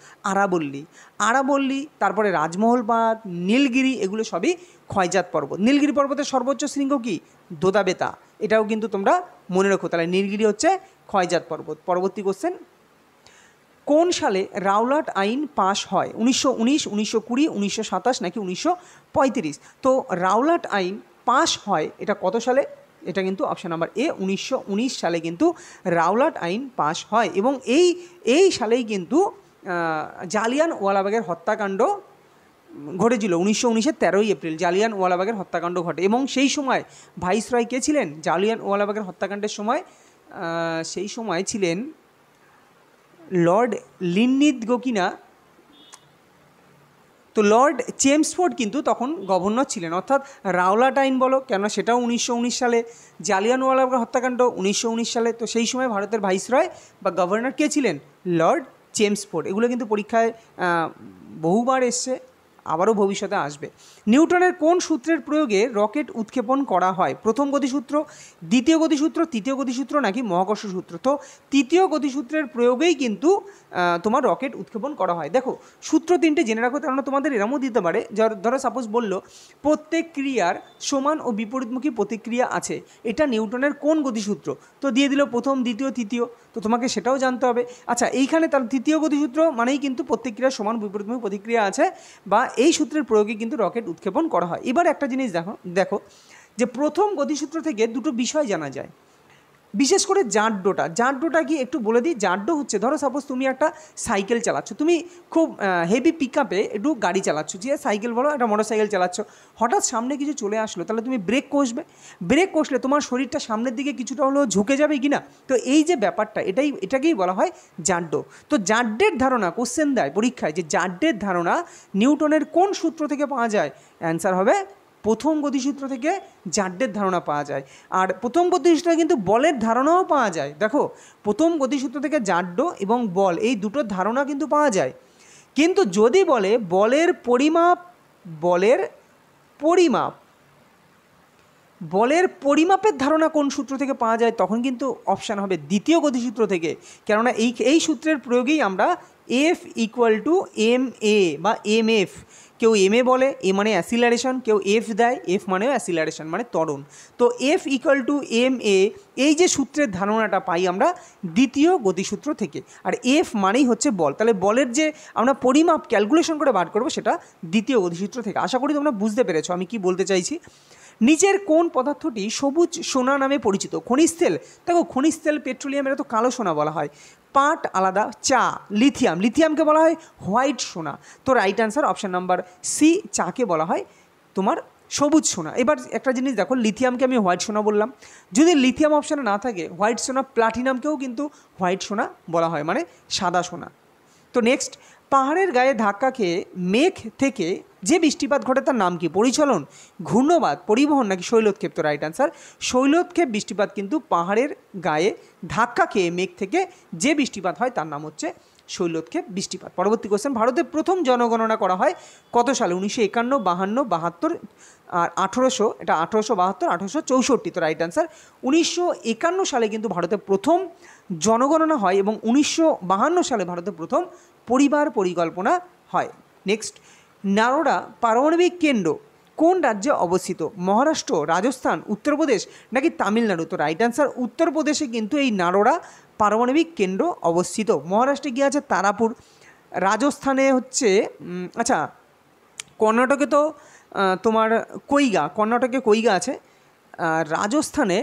আরাবল্লী, তারপরে রাজমহল পাহাড়, নীলগিরি, এগুলো সবই ক্ষয়জাত পর্বত। নীলগিরি পর্বতের সর্বোচ্চ শৃঙ্গ কি? দোদাবেতা। এটাও কিন্তু তোমরা মনে রাখো। তাহলে নীলগিরি হচ্ছে ক্ষয়জাত পর্বত। পরবর্তী কোশ্চেন, কোন সালে রাওলাট আইন পাশ হয়? 1919, 1920, 1927 নাকি 1935? তো রাওলাট আইন পাশ হয় এটা কত সালে? এটা কিন্তু অপশান নাম্বার এ, 1919 সালে কিন্তু রাওলাট আইন পাশ হয়। এবং এই সালেই কিন্তু জালিয়ানওয়ালাবাগের হত্যাকাণ্ড ঘটেছিল। 1919-এর 13ই এপ্রিল জালিয়ানওয়ালাবাগের হত্যাকাণ্ড ঘটে। এবং সেই সময় ভাইসরয় কে ছিলেন? জালিয়ানওয়ালাবাগের হত্যাকাণ্ডের সময় সেই সময় ছিলেন লর্ড লিনলিথগোকিনা। তো লর্ড চেমসফোর্ড কিন্তু তখন গভর্নর ছিলেন। অর্থাৎ রাওলাট আইন বলো, কেননা সেটাও 1919 সালে, জালিয়ানওয়ালাবাগ হত্যাকাণ্ড 1919 সালে। তো সেই সময় ভারতের ভাইসরয় বা গভর্নর কে ছিলেন? Lord Chelmsford. এগুলো কিন্তু পরীক্ষায় বহুবার এসছে, আবারও ভবিষ্যতে আসবে। নিউটনের কোন সূত্রের প্রয়োগে রকেট উৎক্ষেপণ করা হয়? প্রথম গতিসূত্র, দ্বিতীয় গতিসূত্র, তৃতীয় গতিসূত্র নাকি মহাকর্ষ সূত্র? তো তৃতীয় গতিসূত্রের প্রয়োগেই কিন্তু তোমার রকেট উৎক্ষেপণ করা হয়। দেখো, সূত্র 3টে জেনে রাখো, কারণ তোমাদের এরমও দিতে পারে। ধরো সাপোজ বললো প্রত্যেক ক্রিয়ার সমান ও বিপরীতমুখী প্রতিক্রিয়া আছে, এটা নিউটনের কোন গতিসূত্র? তো দিয়ে দিল প্রথম, দ্বিতীয়, তৃতীয়। তো তোমাকে সেটাও জানতে হবে। আচ্ছা, এইখানে তার তৃতীয় গতিসূত্র মানেই কিন্তু প্রত্যেক ক্রিয়ার সমান বিপরীতমুখী প্রতিক্রিয়া আছে, বা এই সূত্রের প্রয়োগে কিন্তু রকেট উৎক্ষেপণ করা হয়। এবার একটা জিনিস দেখো যে প্রথম গতিসূত্র থেকে দুটো বিষয় জানা যায়। বিশেষ করে জাড্ডোটা কি একটু বলে দিই। জাড্ডো হচ্ছে, ধরো সাপোজ তুমি একটা সাইকেল চালাচ্ছ, তুমি খুব হেভি পিক আপে একটু গাড়ি চালাচ্ছ, যে সাইকেল বলো, একটা মোটর সাইকেল চালাচ্ছ, হঠাৎ সামনে কিছু চলে আসলো, তাহলে তুমি ব্রেক কষলে তোমার শরীরটা সামনের দিকে কিছুটা হলেও ঝুঁকে যাবে কি না। তো এই যে ব্যাপারটা, এটাকেই বলা হয় জাড্ডো। তো জাড্ডের ধারণা কোশ্চেন দেয় পরীক্ষায়, যে জাড্ডের ধারণা নিউটনের কোন সূত্র থেকে পাওয়া যায়? অ্যান্সার হবে প্রথম গতিসূত্র থেকে জাড্ডের ধারণা পাওয়া যায়। আর প্রথম গতিসূত্রে কিন্তু বলের ধারণাও পাওয়া যায়। দেখো, প্রথম গতিসূত্র থেকে জাড্ডো এবং বল, এই দুটোর ধারণা কিন্তু পাওয়া যায়। কিন্তু যদি বলে বলের পরিমাপের ধারণা কোন সূত্র থেকে পাওয়া যায়, তখন কিন্তু অপশান হবে দ্বিতীয় গতিসূত্র থেকে। কেননা এই সূত্রের প্রয়োগেই আমরা F = ma বা mf, কেউ ma বলে, এ মানে অ্যাসিলারেশন, কেউ F দেয়, F মানেও অ্যাসিলারেশন মানে ত্বরণ। তো F = ma, এই যে সূত্রের ধারণাটা পাই আমরা দ্বিতীয় গতিসূত্র থেকে। আর F মানেই হচ্ছে বল, তাহলে বলের যে আমরা পরিমাপ ক্যালকুলেশন করে বার করবো সেটা দ্বিতীয় গতিসূত্র থেকে। আশা করি তোমরা বুঝতে পেরেছো আমি কি বলতে চাইছি। নিচের কোন পদার্থটি সবুজ সোনা নামে পরিচিত? খনিজ তেল। দেখো, খনিজ তেল, পেট্রোলিয়াম, এটা তো কালো সোনা বলা হয়, পাট আলাদা। লিথিয়ামকে বলা হয় হোয়াইট সোনা। তো right answer option number C, চাকে বলা হয় তোমার সবুজ সোনা। এবার একটা জিনিস দেখো, লিথিয়ামকে আমি হোয়াইট সোনা বললাম, যদি লিথিয়াম অপশানে না থাকে হোয়াইট সোনা, প্লাটিনামকেও কিন্তু হোয়াইট সোনা বলা হয়, মানে সাদা সোনা। তো নেক্সট, পাহাড়ের গায়ে ধাক্কা খেয়ে মেঘ থেকে যে বৃষ্টিপাত ঘটে তার নাম কি? পরিচলন, ঘূর্ণবাদ, পরিবহন নাকি শৈলোৎক্ষেপ? তো রাইট অ্যান্সার শৈলোৎক্ষেপ বৃষ্টিপাত, কিন্তু পাহাড়ের গায়ে ধাক্কা খেয়ে মেঘ থেকে যে বৃষ্টিপাত হয় তার নাম হচ্ছে শৈলোৎক্ষেপ বৃষ্টিপাত। পরবর্তী কোশ্চেন, ভারতের প্রথম জনগণনা করা হয় কত সালে? 1951, 52, 72 আর 1800, এটা 1872, 1864। তো রাইট অ্যান্সার 1951 সালে কিন্তু ভারতের প্রথম জনগণনা হয় এবং 1952 সালে ভারতের প্রথম পরিবার পরিকল্পনা হয়। নেক্সট, নারোডা পারমাণবিক কেন্দ্র কোন রাজ্যে অবস্থিত? মহারাষ্ট্র, রাজস্থান, উত্তরপ্রদেশ নাকি তামিলনাড়ু? তো রাইট অ্যান্সার উত্তরপ্রদেশে কিন্তু এই নারোডা পারমাণবিক কেন্দ্র অবস্থিত। মহারাষ্ট্রে গিয়ে আছে তারাপুর, রাজস্থানে হচ্ছে আচ্ছা, কর্ণাটকে তো তোমার কর্ণাটকে কৈগা আছে, রাজস্থানে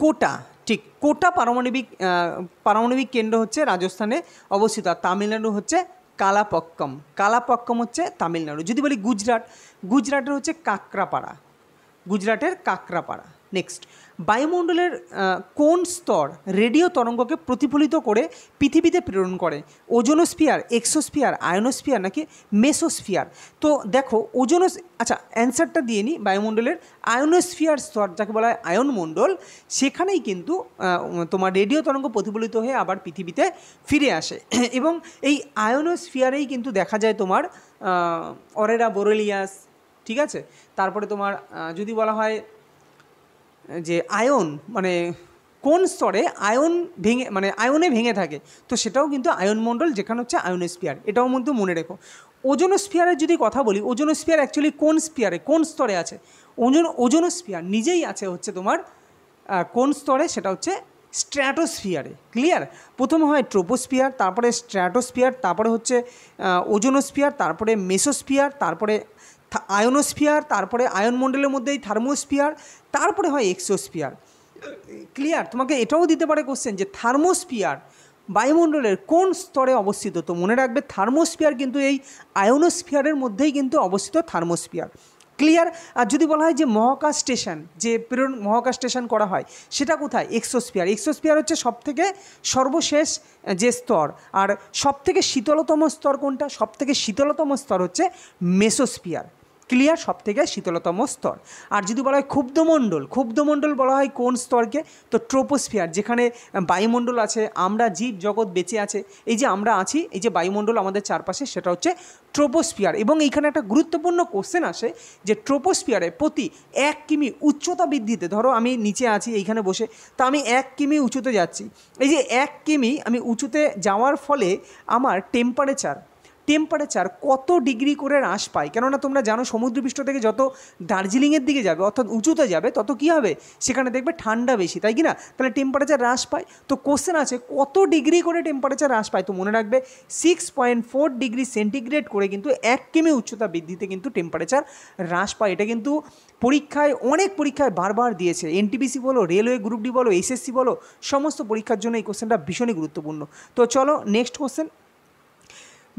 কোটা, ঠিক, কোটা পারমাণবিক কেন্দ্র হচ্ছে রাজস্থানে অবস্থিত। আর তামিলনাড়ু হচ্ছে কালাপক্কম হচ্ছে তামিলনাড়ু। যদি বলি গুজরাটের হচ্ছে কাকরাপাড়া। নেক্সট, বায়ুমণ্ডলের কোন স্তর রেডিও তরঙ্গকে প্রতিফলিত করে পৃথিবীতে প্রেরণ করে? ওজোনোস্ফিয়ার, এক্সোস্ফিয়ার, আয়োনোস্ফিয়ার নাকি মেসোস্ফিয়ার? তো দেখো, আচ্ছা অ্যান্সারটা দিয়ে নিই। বায়ুমণ্ডলের আয়োনোস্ফিয়ার স্তর, যাকে বলা হয় আয়নমণ্ডল, সেখানেই কিন্তু তোমার রেডিও তরঙ্গ প্রতিফলিত হয়ে আবার পৃথিবীতে ফিরে আসে। এবং এই আয়োনোস্ফিয়ারেই কিন্তু দেখা যায় তোমার অরেরা বোরেলিয়াস, ঠিক আছে। তারপরে তোমার যদি বলা হয় যে আয়ন, মানে কোন স্তরে আয়নে ভেঙে থাকে, তো সেটাও কিন্তু আয়নমণ্ডল, যেখানে হচ্ছে আয়োনোস্ফিয়ার। এটাও কিন্তু মনে রেখো। ওজোনোস্ফিয়ারের যদি কথা বলি, ওজোনোস্ফিয়ার অ্যাকচুয়ালি কোন স্তরে আছে? ওজোনোস্ফিয়ার নিজেই আছে হচ্ছে তোমার কোন স্তরে? সেটা হচ্ছে স্ট্র্যাটোস্ফিয়ারে। ক্লিয়ার? প্রথমে হয় ট্রোপোস্ফিয়ার, তারপরে স্ট্র্যাটোস্ফিয়ার, তারপরে হচ্ছে ওজোনোস্ফিয়ার, তারপরে মেসোস্ফিয়ার, তারপরে আয়োনোস্ফিয়ার, তারপরে আয়নমণ্ডলের মধ্যেই থার্মোস্ফিয়ার, তারপরে হয় এক্সোস্ফিয়ার। ক্লিয়ার? তোমাকে এটাও দিতে পারে কোশ্চেন যে থার্মোস্ফিয়ার বায়ুমণ্ডলের কোন স্তরে অবস্থিত? তো মনে রাখবে থার্মোস্ফিয়ার কিন্তু এই আয়োনোস্ফিয়ারের মধ্যেই কিন্তু অবস্থিত থার্মোস্ফিয়ার। ক্লিয়ার? আর যদি বলা হয় যে মহাকাশ স্টেশন করা হয়, সেটা কোথায়? এক্সোস্ফিয়ার হচ্ছে সবথেকে সর্বশেষ যে স্তর। আর সবথেকে শীতলতম স্তর কোনটা? সবথেকে শীতলতম স্তর হচ্ছে মেসোস্ফিয়ার। ক্লিয়ার? সবথেকে শীতলতম স্তর। আর যদি বলা হয় ক্ষুব্ধমণ্ডল বলা হয় কোন স্তরকে? তো ট্রোপোস্ফিয়ার, যেখানে বায়ুমণ্ডল আছে, আমরা জীব জগৎ বেঁচে আছে, এই যে আমরা আছি, এই যে বায়ুমণ্ডল আমাদের চারপাশে, সেটা হচ্ছে ট্রোপোস্ফিয়ার। এবং এইখানে একটা গুরুত্বপূর্ণ কোশ্চেন আসে যে ট্রোপোস্ফিয়ারে প্রতি 1 কিমি উচ্চতা বৃদ্ধিতে, ধরো আমি নিচে আছি এইখানে বসে, তা আমি 1 কিমি উঁচুতে যাচ্ছি, এই যে 1 কিমি আমি উঁচুতে যাওয়ার ফলে আমার টেম্পারেচার কত ডিগ্রি করে হ্রাস পায়? কেননা তোমরা জানো সমুদ্রপৃষ্ঠ থেকে যত দার্জিলিংয়ের দিকে যাবে অর্থাৎ উঁচুতে যাবে তত কী হবে, সেখানে দেখবে ঠান্ডা বেশি, তাই কি না? তাহলে টেম্পারেচার হ্রাস পায়। তো কোশ্চেন আছে কত ডিগ্রি করে টেম্পারেচার হ্রাস পায়? তো মনে রাখবে 6.4 ডিগ্রি সেন্টিগ্রেড করে কিন্তু 1 কিমি উচ্চতা বৃদ্ধিতে কিন্তু টেম্পারেচার হ্রাস পায়। এটা কিন্তু পরীক্ষায় অনেক পরীক্ষায় বারবার দিয়েছে, এনটিপিসি বলো, রেলওয়ে গ্রুপ ডি বলো, এসএসসি বলো, সমস্ত পরীক্ষার জন্য এই কোশ্চেনটা ভীষণই গুরুত্বপূর্ণ। তো চলো নেক্সট কোশ্চেন।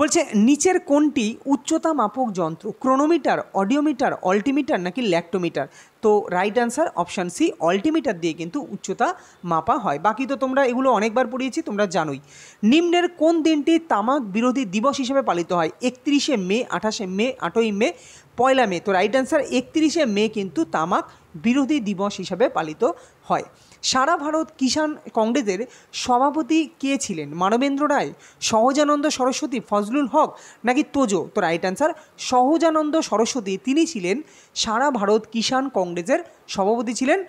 বলছে নিচের কোনটি উচ্চতা মাপক যন্ত্র? ক্রোনোমিটার, অডিওমিটার, অল্টিমিটার নাকি ল্যাক্টোমিটার? তো right answer option C, altimeter দিয়ে কিন্তু উচ্চতা মাপা হয়। বাকি তো তোমরা এগুলো অনেকবার পড়িয়েছি, তোমরা জানোই। নিম্নের কোন দিনটি তামাক বিরোধী দিবস হিসেবে পালিত হয়? 31শে মে, 28শে মে, 8ই মে, 1লা মে? তো রাইট অ্যান্সার 31শে মে কিন্তু তামাক বিরোধী দিবস হিসাবে পালিত হয়। সারা ভারত কিষাণ কংগ্রেসের সভাপতি কে ছিলেন? মানবেন্দ্র রায়, সহজানন্দ সরস্বতী, ফজলুল হক নাকি তোজো? তো রাইট অ্যান্সার সহজানন্দ সরস্বতী, তিনি ছিলেন সারা ভারত কিষাণ কংগ্রেসের সভাপতি ছিলেন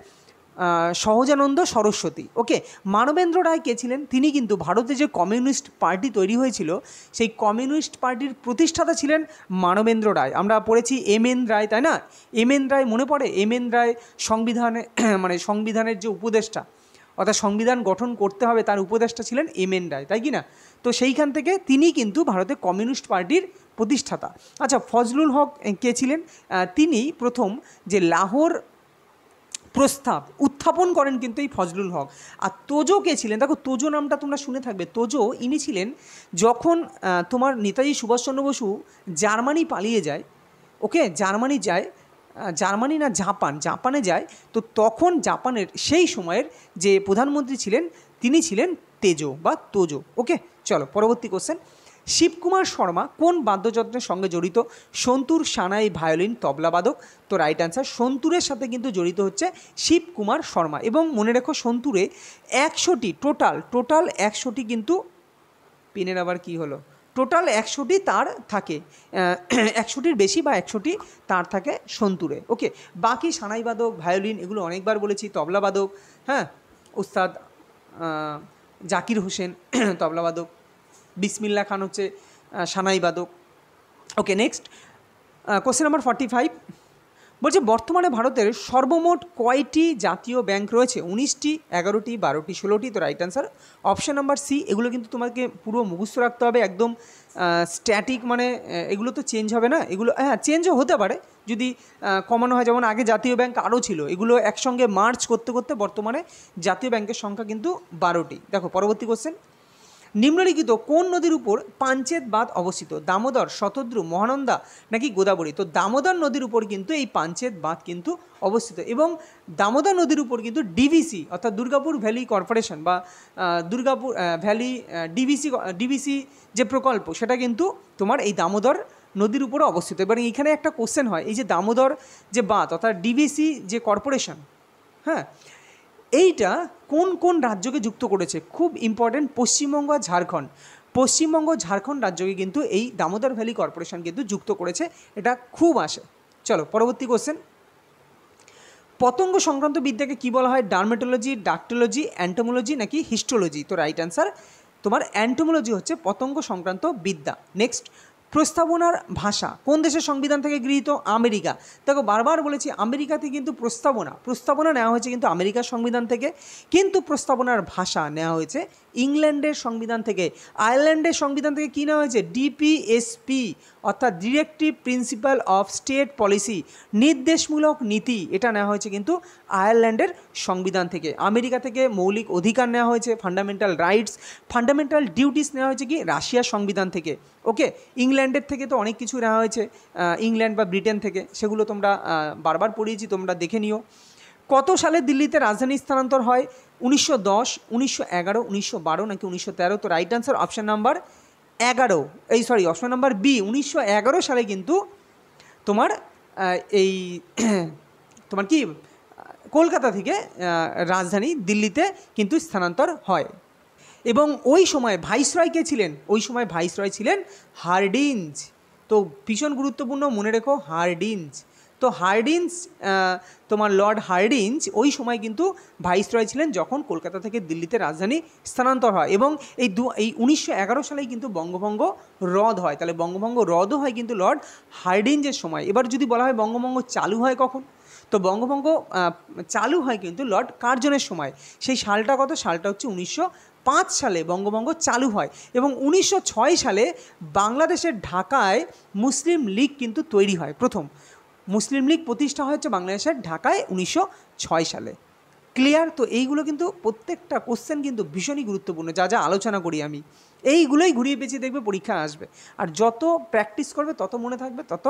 সহজানন্দ সরস্বতী। ওকে, মানবেন্দ্র রায় কে ছিলেন? তিনি কিন্তু ভারতে যে কমিউনিস্ট পার্টি তৈরি হয়েছিল সেই কমিউনিস্ট পার্টির প্রতিষ্ঠাতা ছিলেন মানবেন্দ্র রায়। আমরা পড়েছি এম এন রায়, তাই না? এম এন রায় মনে পড়ে? এম এন রায় সংবিধানে মানে সংবিধানের যে উপদেষ্টা, অর্থাৎ সংবিধান গঠন করতে হবে তার উপদেষ্টা ছিলেন এম এন রায়, তাই কি না? তো সেইখান থেকে তিনি কিন্তু ভারতের কমিউনিস্ট পার্টির প্রতিষ্ঠাতা। আচ্ছা, ফজলুল হক কে ছিলেন? তিনি প্রথম যে লাহোর প্রস্তাব উত্থাপন করেন কিন্তু এই ফজলুল হক। আর তোজো কে ছিলেন? দেখো তোজো নামটা তোমরা শুনে থাকবে। তোজো ইনি ছিলেন যখন তোমার নেতাজি সুভাষচন্দ্র বসু জার্মানি পালিয়ে যায়, ওকে, জার্মানি যায়, জার্মানি না জাপানে যায়, তো তখন জাপানের সেই সময়ের যে প্রধানমন্ত্রী ছিলেন তিনি ছিলেন তেজো বা তোজো। ওকে, চলো পরবর্তী কোশ্চেন। শিবকুমার শর্মা কোন বাদ্যযন্ত্রের সঙ্গে জড়িত? সন্তুর, সানাই, ভায়োলিন, তবলাবাদক? তো রাইট অ্যান্সার সন্তুরের সাথে কিন্তু জড়িত হচ্ছে শিবকুমার শর্মা। এবং মনে রেখো সন্তুরে 100টি টোটাল 100টি কিন্তু পেনের আবার কি হলো, টোটাল 100টি তার থাকে, 100টির বেশি বা 100টি তার থাকে সন্তুরে। ওকে, বাকি সানাইবাদক, ভায়োলিন এগুলো অনেকবার বলেছি, তবলাবাদক, হ্যাঁ, উস্তাদ জাকির হোসেন তবলাবাদক, বিসমিল্লা খান হচ্ছে সানাইবাদক। ওকে, নেক্সট কোশ্চেন নাম্বার 45 বলছে বর্তমানে ভারতের সর্বমোট কয়টি জাতীয় ব্যাংক রয়েছে? 19টি, 11টি, 12টি, 16টি? তো right answer option number C. এগুলো কিন্তু তোমাকে পুরো মুখস্থ রাখতে হবে, একদম স্ট্যাটিক, মানে এগুলো তো চেঞ্জ হবে না, এগুলো হ্যাঁ চেঞ্জও হতে পারে যদি কমানো হয়, যেমন আগে জাতীয় ব্যাংক আরও ছিল, এগুলো একসঙ্গে মার্চ করতে করতে বর্তমানে জাতীয় ব্যাংকের সংখ্যা কিন্তু 12টি। দেখো পরবর্তী কোশ্চেন। নিম্নলিখিত কোন নদীর উপর পাঞ্চেত বাঁধ অবস্থিত? দামোদর, শতদ্রু, মহানন্দা নাকি গোদাবরী? তো দামোদর নদীর উপর কিন্তু এই পাঞ্চেত বাঁধ কিন্তু অবস্থিত। এবং দামোদর নদীর উপর কিন্তু ডিভিসি অর্থাৎ দুর্গাপুর ভ্যালি কর্পোরেশন বা দুর্গাপুর ভ্যালি ডিভিসি যে প্রকল্প সেটা কিন্তু তোমার এই দামোদর নদীর উপরে অবস্থিত। এবার এখানে একটা কোশ্চেন হয়, এই যে দামোদর যে বাঁধ অর্থাৎ ডিভিসি যে কর্পোরেশন, হ্যাঁ, এইটা কোন কোন রাজ্যকে যুক্ত করেছে? খুব ইম্পর্টেন্ট, পশ্চিমবঙ্গ আর ঝাড়খণ্ড। পশ্চিমবঙ্গ ঝাড়খণ্ড রাজ্যকে কিন্তু এই দামোদর ভ্যালি কর্পোরেশন কিন্তু যুক্ত করেছে, এটা খুব আসে। চলো পরবর্তী কোশ্চেন। পতঙ্গ সংক্রান্ত বিদ্যাকে কী বলা হয়? ডার্মেটোলজি, ডাক্টোলজি, অ্যান্টোমোলজি নাকি হিস্টোলজি? তো রাইট অ্যান্সার তোমার অ্যান্টোমোলজি হচ্ছে পতঙ্গ সংক্রান্ত বিদ্যা। নেক্সট, প্রস্তাবনার ভাষা কোন দেশের সংবিধান থেকে গৃহীত? আমেরিকা। দেখো বারবার বলেছি আমেরিকাতে কিন্তু প্রস্তাবনা নেওয়া হয়েছে কিন্তু আমেরিকার সংবিধান থেকে, কিন্তু প্রস্তাবনার ভাষা নেওয়া হয়েছে ইংল্যান্ডের সংবিধান থেকে। আয়ারল্যান্ডের সংবিধান থেকে কী নেওয়া হয়েছে? ডিপিএসপি অর্থাৎ directive principle of state policy, নির্দেশমূলক নীতি, এটা নেওয়া হয়েছে কিন্তু আয়ারল্যান্ডের সংবিধান থেকে। আমেরিকা থেকে মৌলিক অধিকার নেওয়া হয়েছে, ফান্ডামেন্টাল রাইটস, ফান্ডামেন্টাল ডিউটিস নেওয়া হয়েছে কি রাশিয়ার সংবিধান থেকে। ওকে, ইংল্যান্ডের থেকে তো অনেক কিছু নেওয়া হয়েছে, ইংল্যান্ড বা ব্রিটেন থেকে, সেগুলো তোমরা বারবার পড়িয়েছি, তোমরা দেখে নিও। কত সালে দিল্লিতে রাজধানী স্থানান্তর হয়? 1910, 1911, 1912 নাকি 1913? তো right answer option number 11, option number B, 1911 সালে কিন্তু তোমার এই তোমার কি কলকাতা থেকে রাজধানী দিল্লিতে কিন্তু স্থানান্তর হয়। এবং ওই সময় ভাইসরয় কে ছিলেন? ওই সময় ভাইসরয় ছিলেন হার্ডিঞ্জ। তো ভীষণ গুরুত্বপূর্ণ, মনে রেখো হার্ডিঞ্জ। তো হার্ডিঞ্জ, তোমার লর্ড হার্ডিঞ্জ ওই সময় কিন্তু ভাইসরয় ছিলেন যখন কলকাতা থেকে দিল্লিতে রাজধানী স্থানান্তর হয়, এবং এই 1911 সালেই কিন্তু বঙ্গভঙ্গ রদ হয়। তাহলে বঙ্গভঙ্গ রদও হয় কিন্তু লর্ড হার্ডিঞ্জের সময়। এবার যদি বলা হয় বঙ্গভঙ্গ চালু হয় কখন, তো বঙ্গভঙ্গ চালু হয় কিন্তু লর্ড কার্জনের সময়। সেই সালটা কত, সালটা হচ্ছে 1905 সালে বঙ্গভঙ্গ চালু হয়, এবং 1906 সালে বাংলাদেশের ঢাকায় মুসলিম লীগ কিন্তু তৈরি হয়। প্রথম মুসলিম লীগ প্রতিষ্ঠা হয়েছে বাংলাদেশের ঢাকায় 1906 সালে। ক্লিয়ার? তো এইগুলো কিন্তু প্রত্যেকটা কোশ্চেন কিন্তু ভীষণই গুরুত্বপূর্ণ, যা যা আলোচনা করি আমি এইগুলোই ঘুরিয়ে পেঁচিয়ে দেখবে পরীক্ষায় আসবে, আর যত প্র্যাকটিস করবে তত মনে থাকবে, তত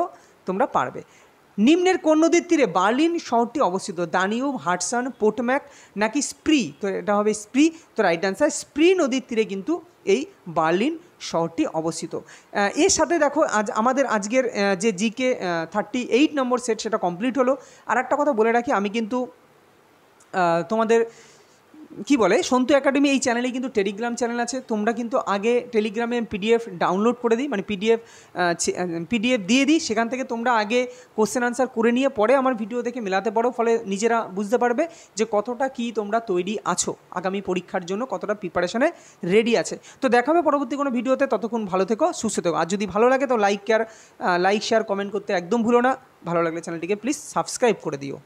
তোমরা পারবে। নিম্নের কোন নদীর তীরে বার্লিন শহরটি অবস্থিত? দানিউব, হাডসন, পোটোম্যাক নাকি স্প্রি? তো এটা হবে স্প্রি। তো রাইট অ্যান্সার স্প্রি নদীর তীরে কিন্তু এই বার্লিন শহরটি অবস্থিত। এর সাথে দেখো আমাদের আজকের যে জিকে 38 নম্বর সেট সেটা কমপ্লিট হলো। আর একটা কথা বলে রাখি, আমি কিন্তু তোমাদের কি বলে সন্তু একাডেমি এই চ্যানেলে কিন্তু টেলিগ্রাম চ্যানেল আছে। তোমরা কিন্তু আগে টেলিগ্রামে পিডিএফ ডাউনলোড করে দিই, মানে পিডিএফ দিয়ে দিই, সেখান থেকে তোমরা আগে কোশ্চেন আনসার করে নিয়ে পরে আমার ভিডিও দেখে মেলাতে পারো, ফলে নিজেরা বুঝতে পারবে যে কতটা কি তোমরা তৈরি আছো, আগামী পরীক্ষার জন্য কতটা প্রিপারেশনে রেডি আছে। তো দেখা হবে পরবর্তী কোনো ভিডিওতে, ততক্ষণ ভালো থেকো, সুস্থ থেকো। আর যদি ভালো লাগে তো লাইক শেয়ার কমেন্ট করতে একদম ভুলো না। ভালো লাগলে চ্যানেলটিকে প্লিজ সাবস্ক্রাইব করে দিও।